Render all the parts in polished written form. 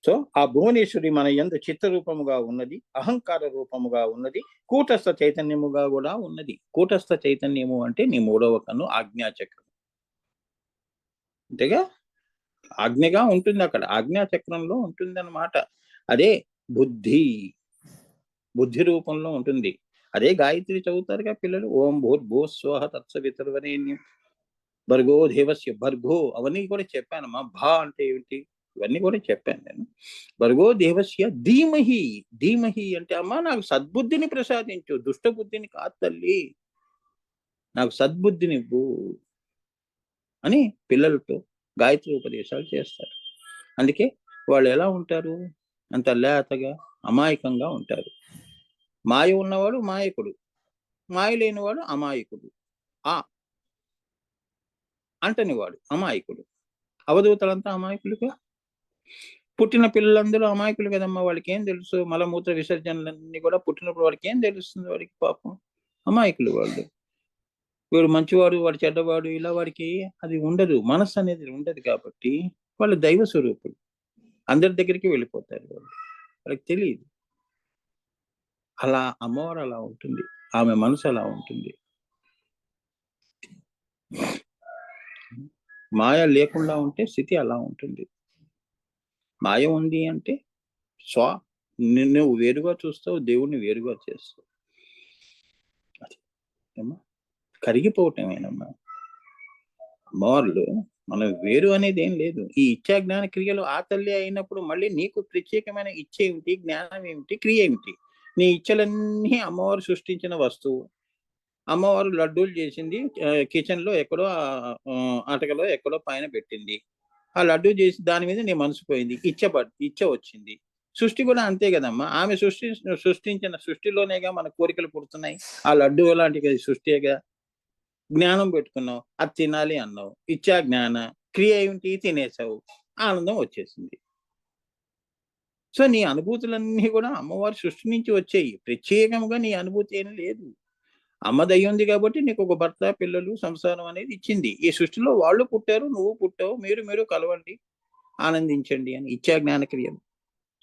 So ఆ భువనేశ్వరి మన యందు చిత్త రూపముగా ఉన్నది, అహంకార రూపముగా ఉన్నది, కూటస్థ చైతన్యముగా కూడా ఉన్నది. కూటస్థ చైతన్యము అంటే నీ మూడవ కన్ను ఆజ్ఞాచక్రం. అంతేగా, ఆజ్ఞగా ఉంటుంది అక్కడ, ఆజ్ఞాచక్రంలో ఉంటుందన్నమాట. అదే బుద్ధి, బుద్ధి రూపంలో ఉంటుంది. అదే గాయత్రి చదువుతారుగా పిల్లలు. ఓం భూర్భువ స్వః తత్సవితుర్వరేణ్యం భర్గో దేవస్య, భర్గో అవన్నీ కూడా చెప్పానమ్మా. భా అంటే ఏమిటి, ఇవన్నీ కూడా చెప్పాను నేను. భర్గో దేవస్య ధీమహి, ధీమహి అంటే అమ్మా నాకు సద్బుద్ధిని ప్రసాదించు, దుష్ట బుద్ధిని కాదు తల్లి, నాకు సద్బుద్ధినివ్వు అని పిల్లలతో గాయత్రి ఉపదేశాలు చేస్తారు. అందుకే వాళ్ళు ఎలా ఉంటారు, అంత లేతగా అమాయకంగా ఉంటారు. మాయ ఉన్నవాడు మాయకుడు, మాయ లేనివాడు అమాయకుడు. ఆ అంటనివాడు అమాయకుడు. అవధూతలంతా అమాయకులుగా. పుట్టిన పిల్లలందరూ అమాయకులు కదమ్మా, వాళ్ళకి ఏం తెలుసు, మలమూత్ర విసర్జనలన్నీ కూడా పుట్టినప్పుడు వాడికి ఏం తెలుస్తుంది, వాడికి పాపం అమాయకులు వాళ్ళు. వీడు మంచివాడు, వాడు చెడ్డవాడు, ఇలా వాడికి అది ఉండదు, మనస్సు అనేది ఉండదు. కాబట్టి వాళ్ళు దైవ స్వరూపులు, అందరి దగ్గరికి వెళ్ళిపోతారు వాళ్ళు, వాళ్ళకి తెలియదు. అలా అమ్మవారు అలా ఉంటుంది, ఆమె మనసు అలా ఉంటుంది. మాయ లేకుండా ఉంటే స్థితి అలా ఉంటుంది. మాయ ఉంది అంటే నిన్ను వేరుగా చూస్తావు, దేవుణ్ణి వేరుగా చేస్తావు. అది ఏమా కరిగిపోవటమేనమ్మా. అమ్మవార్లు మనం వేరు అనేది ఏం లేదు. ఈ ఇచ్చా జ్ఞాన క్రియలు ఆ తల్లి అయినప్పుడు మళ్ళీ నీకు ప్రత్యేకమైన ఇచ్చ ఏమిటి, జ్ఞానం ఏమిటి, క్రియ ఏమిటి? నీ ఇచ్చలన్నీ అమ్మవారు సృష్టించిన వస్తువు. అమ్మవారు లడ్డూలు చేసింది, కిచెన్ లో ఎక్కడో అటకలో ఎక్కడో పైన పెట్టింది. ఆ లడ్డూ చేసి దాని మీద నీ మనసు పోయింది, ఇచ్చ వచ్చింది. సృష్టి కూడా అంతే కదమ్మా. ఆమె సృష్టించిన సృష్టిలోనేగా మన కోరికలు పుడుతున్నాయి. ఆ లడ్డు లాంటి సృష్టిగా. జ్ఞానం పెట్టుకున్నావు, అది తినాలి అన్నావు, ఇచ్చా జ్ఞాన క్రియ ఏమిటి, తినేసావు, ఆనందం వచ్చేసింది. సో నీ అనుభూతులన్నీ కూడా అమ్మవారి సృష్టి నుంచి వచ్చాయి. ప్రత్యేకంగా నీ అనుభూతి ఏం లేదు. అమ్మ దయ్య ఉంది కాబట్టి నీకు ఒక భర్త, పిల్లలు, సంసారం అనేది ఇచ్చింది. ఈ సృష్టిలో వాళ్ళు పుట్టారు, నువ్వు పుట్టావు, మీరు కలవండి, ఆనందించండి అని ఇచ్చా జ్ఞాన క్రియలు.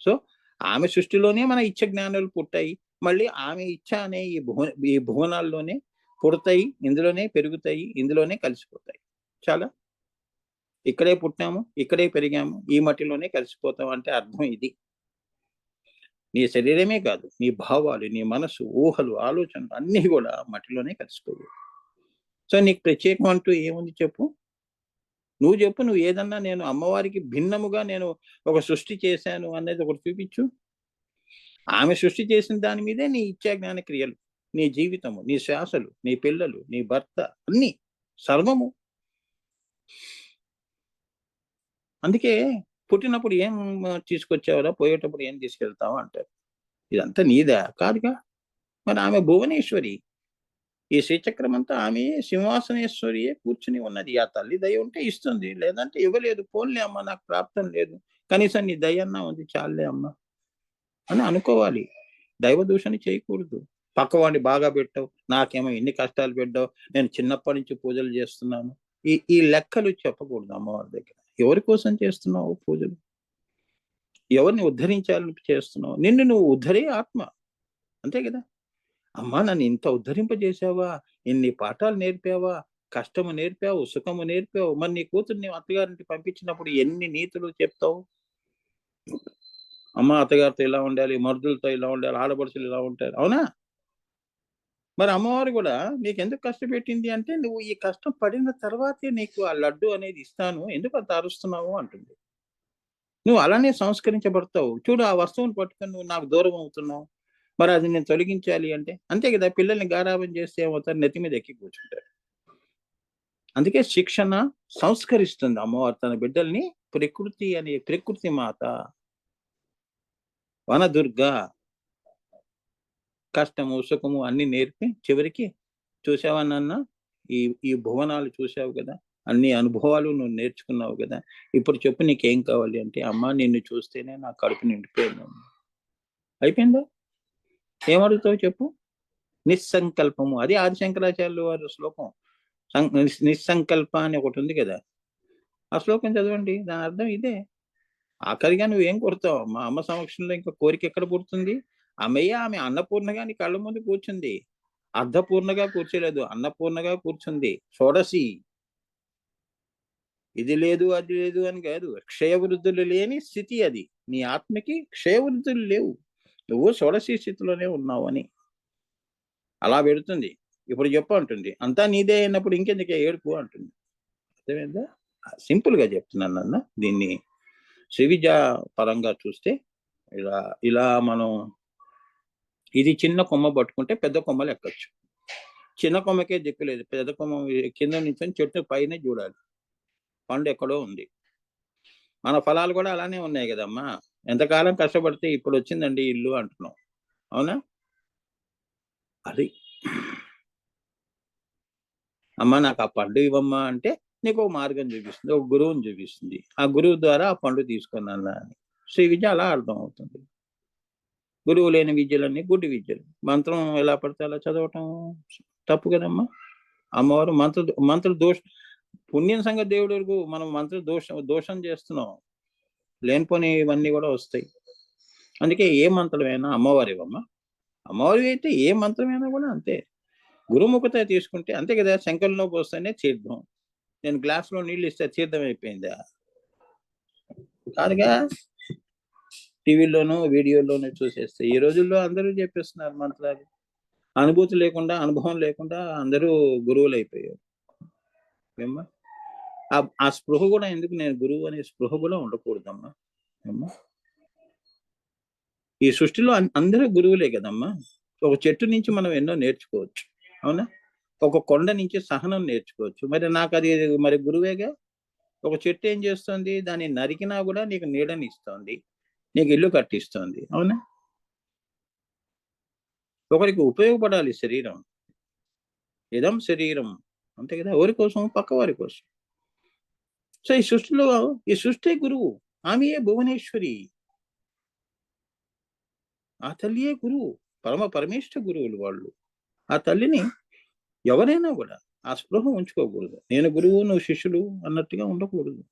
సో ఆమె సృష్టిలోనే మన ఇచ్చ జ్ఞానాలు పుట్టాయి. మళ్ళీ ఆమె ఇచ్చ అనే ఈ భువనాల్లోనే పుడతాయి, ఇందులోనే పెరుగుతాయి, ఇందులోనే కలిసిపోతాయి. చాలా ఇక్కడే పుట్టాము, ఇక్కడే పెరిగాము, ఈ మట్టిలోనే కలిసిపోతాం అంటే అర్థం ఇది. నీ శరీరమే కాదు, నీ భావాలు, నీ మనసు, ఊహలు, ఆలోచనలు అన్నీ కూడా మట్టిలోనే కలిసిపోయాయి. సో నీకు ప్రత్యేకం అంటూ ఏముంది చెప్పు? నువ్వు చెప్పు, నువ్వు ఏదన్నా నేను అమ్మవారికి భిన్నముగా నేను ఒక సృష్టి చేశాను అనేది ఒకటి చూపించు. ఆమె సృష్టి చేసిన దాని మీదే నీ ఇచ్చా జ్ఞాన క్రియలు, నీ జీవితము, నీ శ్వాసలు, నీ పిల్లలు, నీ భర్త, అన్ని సర్వము. అందుకే పుట్టినప్పుడు ఏం తీసుకొచ్చావురా, పోయేటప్పుడు ఏం తీసుకెళ్తావు అంటారు. ఇదంతా నీదా కాదుగా. మరి ఆమె భువనేశ్వరి, ఈ శ్రీచక్రం అంతా ఆమె సింహాసనేశ్వరియే కూర్చుని ఉన్నది. ఆ తల్లి దయ ఉంటే ఇస్తుంది, లేదంటే ఇవ్వలేదు. పోన్లే అమ్మ, నాకు ప్రాప్తం లేదు, కనీసం నీ దయన్నా ఉంది, చాలే అమ్మ అని అనుకోవాలి. దైవ దూషణ చేయకూడదు. పక్కవాడిని బాగా పెట్టావు, నాకేమో ఎన్ని కష్టాలు పెట్టావు, నేను చిన్నప్పటి నుంచి పూజలు చేస్తున్నాను, ఈ లెక్కలు చెప్పకూడదు అమ్మవారి దగ్గర. ఎవరి కోసం చేస్తున్నావు పూజలు? ఎవరిని ఉద్ధరించాలని చేస్తున్నావు? నిన్ను నువ్వు ఉద్ధరే ఆత్మ, అంతే కదా. అమ్మా నన్ను ఇంత ఉద్ధరింపజేసావా, ఇన్ని పాఠాలు నేర్పావా, కష్టము నేర్పావు, సుఖము నేర్పావు, మరి నీ కూతుర్ని అత్తగారింటి పంపించినప్పుడు ఎన్ని నీతులు చెప్తావు. అమ్మ అత్తగారితో ఇలా ఉండాలి, మరుదులతో ఇలా ఉండాలి, ఆడపడుచులు ఇలా ఉంటారు, అవునా? మరి అమ్మవారు కూడా నీకెందుకు కష్టపెట్టింది అంటే, నువ్వు ఈ కష్టం పడిన తర్వాతే నీకు ఆ లడ్డు అనేది ఇస్తాను, ఎందుకు అంత అరుస్తున్నావు అంటుంది. నువ్వు అలానే సంస్కరించబడతావు. చూడు, ఆ వస్తువుని పట్టుకొని నువ్వు నాకు దూరం అవుతున్నావు, మరి అది నేను తొలగించాలి అంటే అంతే కదా. పిల్లల్ని గారాబం చేస్తే ఏమవుతారు, నెత్తి మీద ఎక్కి కూర్చుంటారు. అందుకే శిక్షణ సంస్కరిస్తుంది అమ్మవారు తన బిడ్డల్ని. ప్రకృతి మాత వనదుర్గ కష్టము, సుఖము అన్ని నేర్పి చివరికి చూసావా నాన్న, ఈ ఈ భువనాలు చూసావు కదా, అన్ని అనుభవాలు నువ్వు నేర్చుకున్నావు కదా, ఇప్పుడు చెప్పు నీకేం కావాలి అంటే, అమ్మ నిన్ను చూస్తేనే నా కడుపు నిండిపోయింది. అయిపోయిందా? ఏమడుగుతావు చెప్పు? నిస్సంకల్పము, అది ఆదిశంకరాచార్యులు వారి శ్లోకం. నిస్సంకల్ప అని ఒకటి ఉంది కదా, ఆ శ్లోకం చదవండి, దాని అర్థం ఇదే. ఆఖరిగా నువ్వేం కోరుతావు? మా అమ్మ సమక్షంలో ఇంకా కోరిక ఎక్కడ పుడుతుంది? ఆమె అన్నపూర్ణగా నీ కళ్ళ ముందు కూర్చుంది. అర్ధపూర్ణగా కూర్చోలేదు, అన్నపూర్ణగా కూర్చుంది. షోడశి. ఇది లేదు, అది లేదు అని కాదు. క్షయవృద్ధులు లేని స్థితి అది. నీ ఆత్మకి క్షయవృద్ధులు లేవు. నువ్వు షోడశి స్థితిలోనే ఉన్నావు అని అలా పెడుతుంది. ఇప్పుడు చెప్పు అంటుంది. అంతా నీదే అయినప్పుడు ఇంకెందుకే ఏడుపు అంటుంది. అర్థమైందా? సింపుల్ గా చెప్తున్నాను నాన్న. దీన్ని శ్రీ విద్య పరంగా చూస్తే ఇలా ఇలా మనం ఇది చిన్న కొమ్మ పట్టుకుంటే పెద్ద కొమ్మలు ఎక్కొచ్చు. చిన్న కొమ్మకే దిక్కులేదు, పెద్ద కొమ్మ కింద నుంచి చెట్టు పైన చూడాలి. పండు ఎక్కడో ఉంది. మన ఫలాలు కూడా అలానే ఉన్నాయి కదమ్మా. ఎంతకాలం కష్టపడితే ఇప్పుడు వచ్చిందండి ఇల్లు అంటున్నాం. అవునా? అది అమ్మ నాకు ఆ పండు ఇవ్వమ్మా అంటే నీకు ఒక మార్గం చూపిస్తుంది, ఒక గురువుని చూపిస్తుంది. ఆ గురువు ద్వారా ఆ పండు తీసుకున్నాను అని. శ్రీ విద్య అలా అర్థం అవుతుంది. గురువు లేని విద్యలన్నీ గుడ్డి విద్యలు. మంత్రం ఎలా పడితే అలా చదవటం తప్పు కదమ్మా. అమ్మవారు మంత్ర దోష పుణ్యం సంగతి దేవుడు, మనం మంత్ర దోషం చేస్తున్నాం. లేనిపోని ఇవన్నీ కూడా వస్తాయి. అందుకే ఏ మంత్రమైనా అమ్మవారివమ్మా. అమ్మవారి అయితే ఏ మంత్రమైనా కూడా అంతే. గురుముఖత తీసుకుంటే అంతే కదా. శంకరంలో పోస్తేనే తీర్థం. నేను గ్లాసులో నీళ్ళు ఇస్తే తీర్థం అయిపోయిందా? కాదుగా. టీవీలోనూ వీడియోలోనూ చూసేస్తే ఈ రోజుల్లో అందరూ చెప్పేస్తున్నారు మంత్రాలు. అనుభూతి లేకుండా, అనుభవం లేకుండా అందరూ గురువులు అయిపోయారు. ఏమ్మా? ఆ స్పృహ కూడా ఎందుకు, నేను గురువు అనే స్పృహ కూడా ఉండకూడదమ్మా. ఏమ్మా? ఈ సృష్టిలో అందరూ గురువులే కదమ్మా. ఒక చెట్టు నుంచి మనం ఎన్నో నేర్చుకోవచ్చు. అవునా? ఒక కొండ నుంచి సహనం నేర్చుకోవచ్చు. మరి నాకు అది మరి గురువేగా. ఒక చెట్టు ఏం చేస్తుంది? దాన్ని నరికినా కూడా నీకు నీడని ఇస్తుంది, నీకు ఇల్లు కట్టిస్తుంది. అవునా? ఒకరికి ఉపయోగపడాలి శరీరం. ఇదం శరీరం. అంతే కదా. ఎవరి కోసం? పక్క వారి కోసం. సో ఈ సృష్టి గురువు. ఆమెయే భువనేశ్వరి. ఆ తల్లియే గురువు. పరమేష్ఠ గురువులు వాళ్ళు. ఆ తల్లిని ఎవరైనా కూడా ఆ స్పృహ ఉంచుకోకూడదు. నేను గురువు, నువ్వు శిష్యుడు అన్నట్టుగా ఉండకూడదు.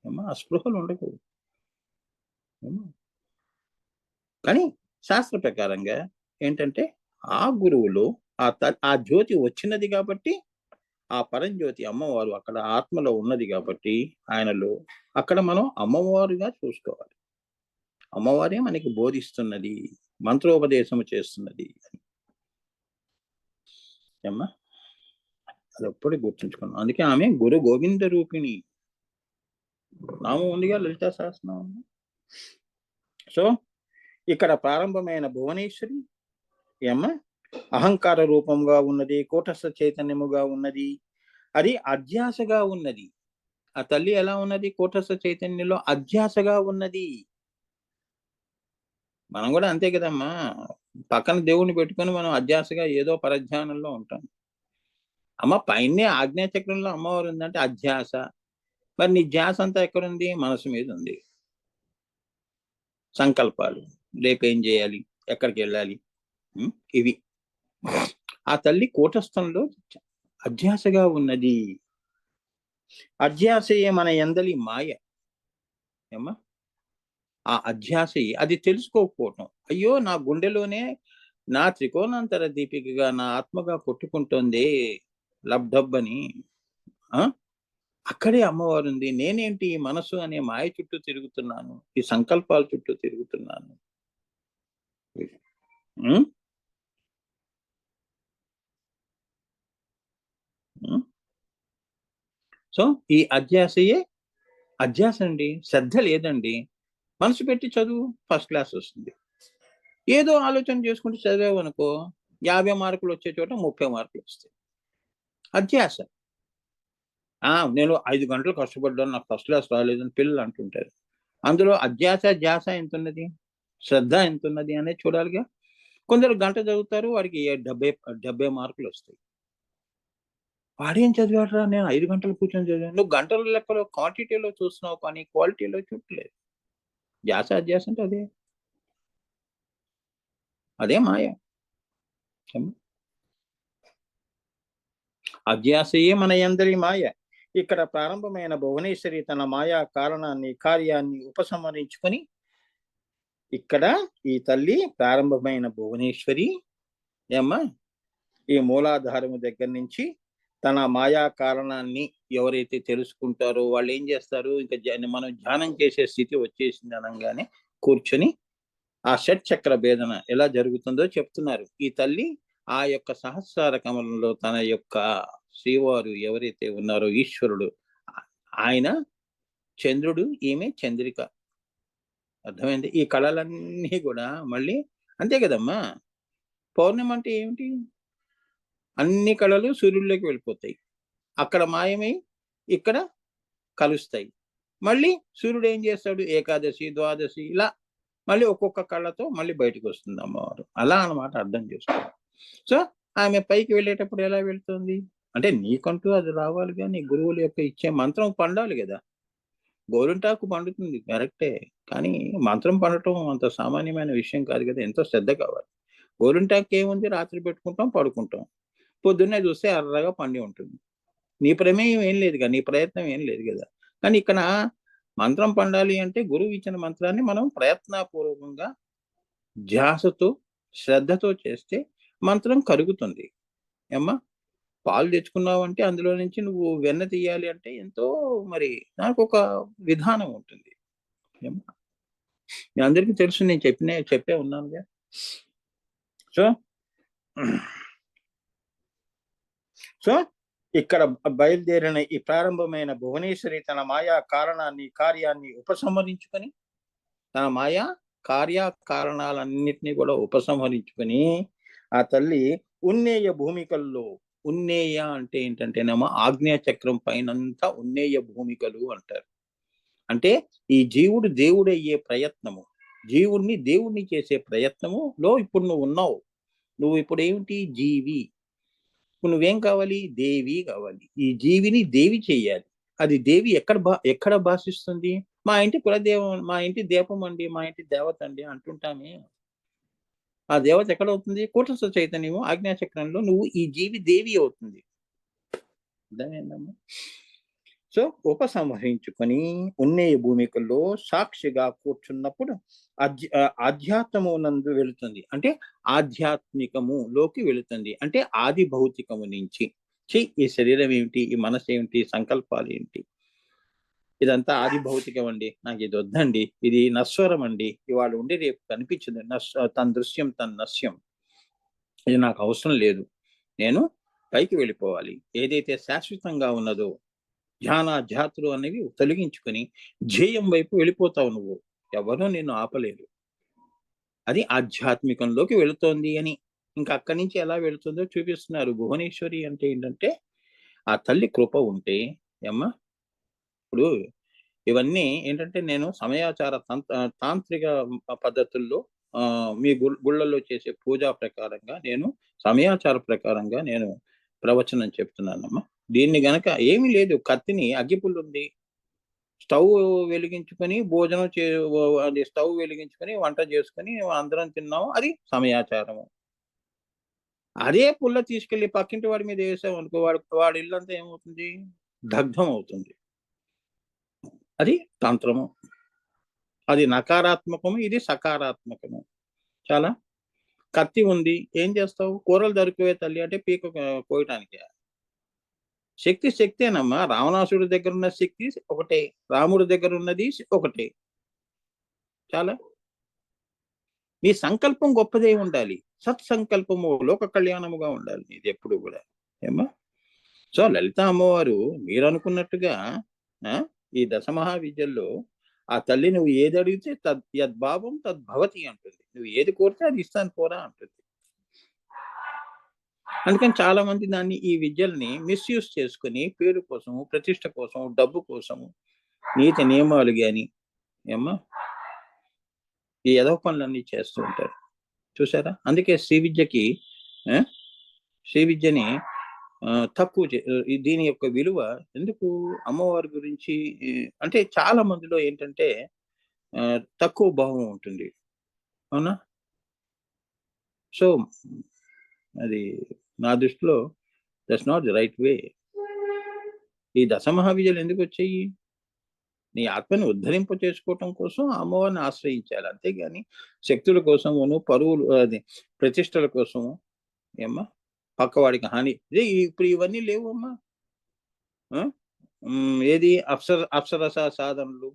అమ్మా, ఆ స్పృహలు ఉండకూడదు. కానీ శాస్త్ర ప్రకారంగా ఏంటంటే ఆ గురువులో ఆ జ్యోతి వచ్చినది కాబట్టి, ఆ పరంజ్యోతి అమ్మవారు అక్కడ ఆత్మలో ఉన్నది కాబట్టి ఆయనలో, అక్కడ మనం అమ్మవారుగా చూసుకోవాలి. అమ్మవారే మనకి బోధిస్తున్నది, మంత్రోపదేశము చేస్తున్నది. ఏమ్మా? అది ఎప్పుడు గుర్తుంచుకున్నాం. అందుకే ఆమె గురు గోవింద రూపిణి. నామం ఉందిగా, లలితా సహస్రనామం. సో ఇక్కడ ప్రారంభమైన భువనేశ్వరి ఏమ్మా అహంకార రూపంగా ఉన్నది, కూటస్థ చైతన్యముగా ఉన్నది, అది అధ్యాసగా ఉన్నది. ఆ తల్లి ఎలా ఉన్నది? కూటస్థ చైతన్యంలో అధ్యాసగా ఉన్నది. మనం కూడా అంతే కదమ్మా. పక్కన దేవుణ్ణి పెట్టుకొని మనం అధ్యాసగా ఏదో పరధ్యానంలో ఉంటాం. అమ్మ పైనే ఆజ్ఞాచక్రంలో అమ్మవారు ఉందంటే అధ్యాస. మరి నీ ధ్యాస అంతా ఎక్కడుంది? మనసు మీద ఉంది. సంకల్పాలు, రేపేం చేయాలి, ఎక్కడికి వెళ్ళాలి, ఇవి. ఆ తల్లి కూటస్థంలో అధ్యాసగా ఉన్నది. అధ్యాసయే మన ఎందలి మాయ. ఏమ్మా? ఆ అధ్యాసయి అది తెలుసుకోకపోవటం. అయ్యో, నా గుండెలోనే నా త్రికోణాంతర దీపికగా నా ఆత్మగా కొట్టుకుంటోంది లబ్డబ్బని. అక్కడే అమ్మవారు ఉంది. నేనేంటి ఈ మనసు అనే మాయ చుట్టూ తిరుగుతున్నాను, ఈ సంకల్పాల చుట్టూ తిరుగుతున్నాను. సో ఈ అధ్యాస అండి. శ్రద్ధ లేదండి. మనసు పెట్టి చదువు, ఫస్ట్ క్లాస్ వస్తుంది. ఏదో ఆలోచన చేసుకుంటూ చదివావు అనుకో, 50 మార్కులు వచ్చే చోట 30 మార్కులు వస్తాయి. అధ్యాస. నేను 5 గంటలు కష్టపడ్డాను, నాకు ఫస్ట్ క్లాస్ రాలేదని పిల్లలు అంటుంటారు. అందులో ధ్యాస ఎంత ఉన్నది, శ్రద్ధ ఎంత ఉన్నది అనేది చూడాలిగా. కొందరు గంట చదువుతారు, వాడికి 70 మార్కులు వస్తాయి. వాడేం చదివాడురా, నేను 5 గంటలు కూర్చొని చదివాను. నువ్వు గంటల లెక్కలో క్వాంటిటీలో చూస్తున్నావు కానీ క్వాలిటీలో చూడలేదు. అధ్యాస అంటే అదే మాయ. అధ్యాసయే మన ఎందరి మాయ. ఇక్కడ ప్రారంభమైన భువనేశ్వరి తన మాయా కారణాన్ని కార్యాన్ని ఉపసంహరించుకొని, ఇక్కడ ఈ తల్లి ప్రారంభమైన భువనేశ్వరి ఏమ్మా ఈ మూలాధారము దగ్గర నుంచి తన మాయా కారణాన్ని ఎవరైతే తెలుసుకుంటారో వాళ్ళు ఏం చేస్తారు, ఇంకా మనం ధ్యానం చేసే స్థితి వచ్చేసింది అనగానే కూర్చొని ఆ షట్చక్ర భేదన ఎలా జరుగుతుందో చెప్తున్నారు. ఈ తల్లి ఆ యొక్క సహస్రార కమలంలో తన యొక్క శ్రీవారు ఎవరైతే ఉన్నారో ఈశ్వరుడు, ఆయన చంద్రుడు, ఈమె చంద్రిక. అర్థమైంది? ఈ కళలన్నీ కూడా మళ్ళీ అంతే కదమ్మా. పౌర్ణమి అంటే ఏమిటి? అన్ని కళలు సూర్యుడిలోకి వెళ్ళిపోతాయి, అక్కడ మాయమై ఇక్కడ కలుస్తాయి. మళ్ళీ సూర్యుడు ఏం చేస్తాడు, ఏకాదశి ద్వాదశి ఇలా మళ్ళీ ఒక్కొక్క కళ్ళతో మళ్ళీ బయటకు వస్తుంది అమ్మవారు. అలా అన్నమాట అర్థం చేసుకోవాలి. సో ఆమె పైకి వెళ్ళేటప్పుడు ఎలా వెళ్తుంది అంటే, నీకంటూ అది రావాలిగా, నీ గురువుల యొక్క ఇచ్చే మంత్రం పండాలి కదా. గోరింటాకు పండుతుంది కరెక్టే, కానీ మంత్రం పండటం అంత సామాన్యమైన విషయం కాదు కదా, ఎంతో శ్రద్ధ కావాలి. గోరింటాకు ఏముంది, రాత్రి పెట్టుకుంటాం పడుకుంటాం, పొద్దున్నే చూస్తే అర్రగా పండి ఉంటుంది. నీ ప్రమేయం ఏం లేదుగా, నీ ప్రయత్నం ఏం లేదు కదా. కానీ ఇక్కడ మంత్రం పండాలి అంటే గురువు ఇచ్చిన మంత్రాన్ని మనం ప్రయత్నపూర్వకంగా ధ్యాసతో శ్రద్ధతో చేస్తే మంత్రం కరుగుతుంది. ఏమ్మా పాలు తెచ్చుకున్నావు అంటే అందులో నుంచి నువ్వు వెన్న తీయాలి అంటే ఎంతో మరి నాకు ఒక విధానం ఉంటుంది. ఏమ్మా మీ అందరికీ తెలుసు, నేను చెప్పే ఉన్నానుగా. సో సో ఇక్కడ బయలుదేరిన ఈ ప్రారంభమైన భువనేశ్వరి తన మాయా కారణాన్ని కార్యాన్ని ఉపసంహరించుకొని, తన మాయా కార్య కారణాలన్నిటినీ కూడా ఉపసంహరించుకొని ఆ తల్లి ఉన్నేయ భూమికల్లో, ఉన్నేయ అంటే ఏంటంటేనేమో ఆగ్నేయ చక్రం పైనంతా ఉన్నేయ భూమికలు అంటారు. అంటే ఈ జీవుడు దేవుడయ్యే ప్రయత్నము, జీవుణ్ణి దేవుణ్ణి చేసే ప్రయత్నములో ఇప్పుడు నువ్వు ఉన్నావు. నువ్వు ఇప్పుడు ఏమిటి, జీవి. నువ్వేం కావాలి, దేవి కావాలి. ఈ జీవిని దేవి చెయ్యాలి. అది దేవి ఎక్కడ భాషిస్తుంది? మా ఇంటి కులదేవం, మా ఇంటి దీపం అండి, మా ఇంటి దేవత అండి అంటుంటామే. ఆ దేవత ఎక్కడవుతుంది? కూటస్థ చైతన్యము ఆజ్ఞా చక్రంలో నువ్వు ఈ జీవి దేవి అవుతుంది. అర్థమైందమ్మా? సో ఉపసంహరించుకొని ఉన్నేయ భూమికల్లో సాక్షిగా కూర్చున్నప్పుడు ఆధ్యాత్మము నందు వెళుతుంది. అంటే ఆధ్యాత్మికములోకి వెళుతుంది. అంటే ఆది భౌతికము నుంచి ఈ శరీరం ఏమిటి, ఈ మనసు ఏమిటి, సంకల్పాలు ఏంటి, ఇదంతా ఆది భౌతికం అండి, నాకు ఇది వద్దండి, ఇది నశ్వరం అండి, ఇవాళ ఉండి రేపు కనిపించదు, తన దృశ్యం తన నశ్యం, ఇది నాకు అవసరం లేదు, నేను పైకి వెళ్ళిపోవాలి. ఏదైతే శాశ్వతంగా ఉన్నదో ధ్యానాధ్యాత్తులు అనేవి తొలగించుకొని ధ్యేయం వైపు వెళ్ళిపోతావు నువ్వు. ఎవరూ నిన్ను ఆపలేరు. అది ఆధ్యాత్మికంలోకి వెళుతోంది అని. ఇంకా అక్కడి నుంచి ఎలా వెళుతుందో చూపిస్తున్నారు. భువనేశ్వరి అంటే ఏంటంటే ఆ తల్లి కృప ఉంటే ఏమ్మా, ఇప్పుడు ఇవన్నీ ఏంటంటే నేను సమయాచార తాంత్రిక పద్ధతుల్లో మీ గుళ్ళల్లో చేసే పూజా ప్రకారంగా నేను సమయాచార ప్రకారంగా నేను ప్రవచనం చెప్తున్నానమ్మా. దీన్ని గనక ఏమీ లేదు, కత్తిని అగ్గిపుల్లు ఉంది, స్టవ్ వెలిగించుకొని భోజనం అది స్టవ్ వెలిగించుకొని వంట చేసుకొని అందరం తిన్నాము, అది సమయాచారము. అదే పుల్ల తీసుకెళ్లి పక్కింటి వాడి మీద వేసాం అనుకో, వాడి ఇల్లంతా ఏమవుతుంది, దగ్ధం అవుతుంది. అది తంత్రము. అది నకారాత్మకము, ఇది సకారాత్మకము. చాలా కత్తి ఉంది, ఏం చేస్తావు, కూరలు దొరికిపోయే తల్లి అంటే పీక కోయటానికి. శక్తి శక్తేనమ్మా. రావణాసుడి దగ్గర ఉన్న శక్తి ఒకటే, రాముడి దగ్గర ఉన్నది ఒకటే. చాలా మీ సంకల్పం గొప్పదే ఉండాలి. సత్సంకల్పము లోక కళ్యాణముగా ఉండాలి ఇది ఎప్పుడు కూడా. ఏమా సో లలిత అమ్మవారు మీరు అనుకున్నట్టుగా ఈ దశమహావిద్యల్లో ఆ తల్లి నువ్వు ఏది అడిగితే యద్భావం తద్భవతి అంటుంది. నువ్వు ఏది కోరితే అది ఇస్తాను పోరా అంటుంది. అందుకని చాలా మంది దాన్ని ఈ విద్యల్ని మిస్యూజ్ చేసుకుని పేరు కోసము, ప్రతిష్ట కోసం, డబ్బు కోసము, నీతి నియమాలు గాని ఏమ్మా ఈ ఎదవ పనులన్నీ చేస్తూ ఉంటారు. చూసారా? అందుకే శ్రీ విద్యని తక్కువ దీని యొక్క విలువ ఎందుకు, అమ్మవారి గురించి అంటే చాలా మందిలో ఏంటంటే తక్కువ భావం ఉంటుంది. అవునా? సో అది నా దృష్టిలో that's not the right way. ఈ దశమహావిద్యలు ఎందుకు వచ్చాయి? నీ ఆత్మని ఉద్ధరింప చేసుకోవటం కోసం అమ్మవారిని ఆశ్రయించాలి. అంతేగాని శక్తుల కోసమును, పరువులు అది ప్రతిష్టల కోసము ఏమ్మా పక్కవాడికి హాని ఇప్పుడు ఇవన్నీ లేవమ్మా. ఏది అప్సరస సాధనలు,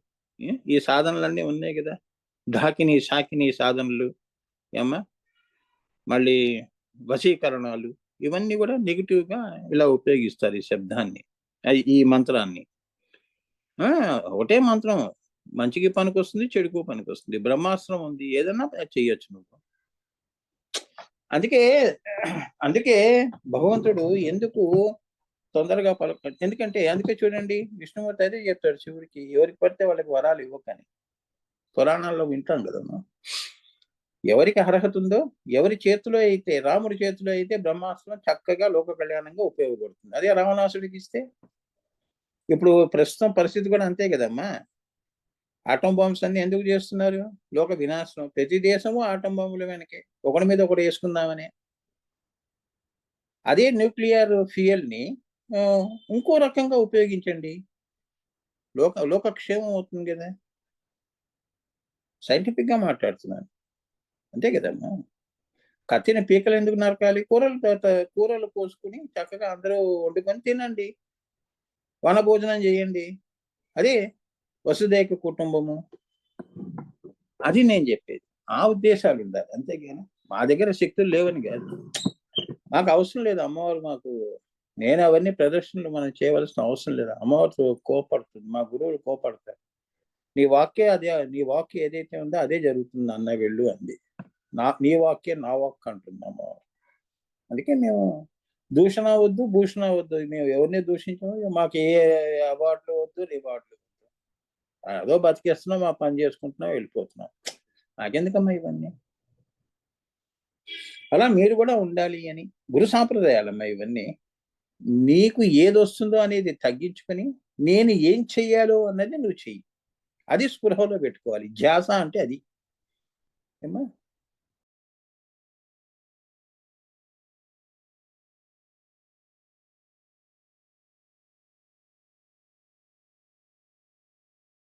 ఈ సాధనలన్నీ ఉన్నాయి కదా, ఢాకిని షాకిని సాధనలు ఏమ్మా, మళ్ళీ వశీకరణాలు, ఇవన్నీ కూడా నెగిటివ్ గా ఇలా ఉపయోగిస్తారు ఈ శబ్దాన్ని, ఈ మంత్రాన్ని. ఒకటే మంత్రం మంచికి పనికొస్తుంది, చెడుకు పనికొస్తుంది. బ్రహ్మాస్త్రం ఉంది, ఏదన్నా చెయ్యొచ్చు నువ్వు. అందుకే భగవంతుడు ఎందుకు తొందరగా ఎందుకంటే అందుకే చూడండి, విష్ణుమూర్తి అదే చెప్తాడు శివుడికి, ఎవరికి పడితే వాళ్ళకి వరాలు ఇవ్వకని. పురాణాల్లో వింటాం కదమ్మా. ఎవరికి అర్హత ఉందో, ఎవరి చేతిలో అయితే, రాముడి చేతిలో అయితే బ్రహ్మాస్త్రం చక్కగా లోక కళ్యాణంగా ఉపయోగపడుతుంది. అదే రావణాసుడికి ఇస్తే, ఇప్పుడు ప్రస్తుతం పరిస్థితి కూడా అంతే కదమ్మా. ఆటం బాంబ్స్ అన్ని ఎందుకు చేస్తున్నారు? లోక వినాశనం. ప్రతి దేశము ఆటం బాంబుల వెనకే, ఒకటి మీద ఒకటి వేసుకుందామని. అదే న్యూక్లియర్ ఫ్యూయల్ ని ఇంకో రకంగా ఉపయోగించండి, లోకక్షేమం అవుతుంది కదా. సైంటిఫిక్ గా మాట్లాడుతున్నాను, అంతే కదమ్మా. కత్తిని పీకలు ఎందుకు నరకాలి? కూరలు కోసుకుని చక్కగా అందరూ వండుకొని తినండి, వనభోజనం చేయండి. అదే వసుదైక కుటుంబము. అది నేను చెప్పేది. ఆ ఉద్దేశాలు ఉండాలి, అంతేగాని మా దగ్గర శక్తులు లేవని కాదు. మాకు అవసరం లేదు అమ్మవారు, మాకు నేను అవన్నీ ప్రదర్శనలు మనం చేయవలసిన అవసరం లేదు. అమ్మవారితో కోపడుతుంది, మా గురువులు కోపడతారు. నీ వాక్య ఏదైతే ఉందో అదే జరుగుతుంది అన్న వెళ్ళు అంది. నీ వాక్యే నా వాక్ అంటుంది అమ్మవారు. అందుకే మేము దూషణ వద్దు, భూషణ వద్దు. మేము ఎవరిని దూషించాము, మాకు ఏ అవార్డులు వద్దు, రివార్డులు వద్దు. అదో బతికేస్తున్నాం, మా పని చేసుకుంటున్నాం, వెళ్ళిపోతున్నాం. నాకెందుకమ్మా ఇవన్నీ? అలా మీరు కూడా ఉండాలి అని గురు సాంప్రదాయాలమ్మా ఇవన్నీ. నీకు ఏది వస్తుందో అనేది తగ్గించుకొని నేను ఏం చెయ్యాలో అన్నది నువ్వు చెయ్యి. అది స్పృహలో పెట్టుకోవాలి. ధ్యాస అంటే అది ఏమ్మా.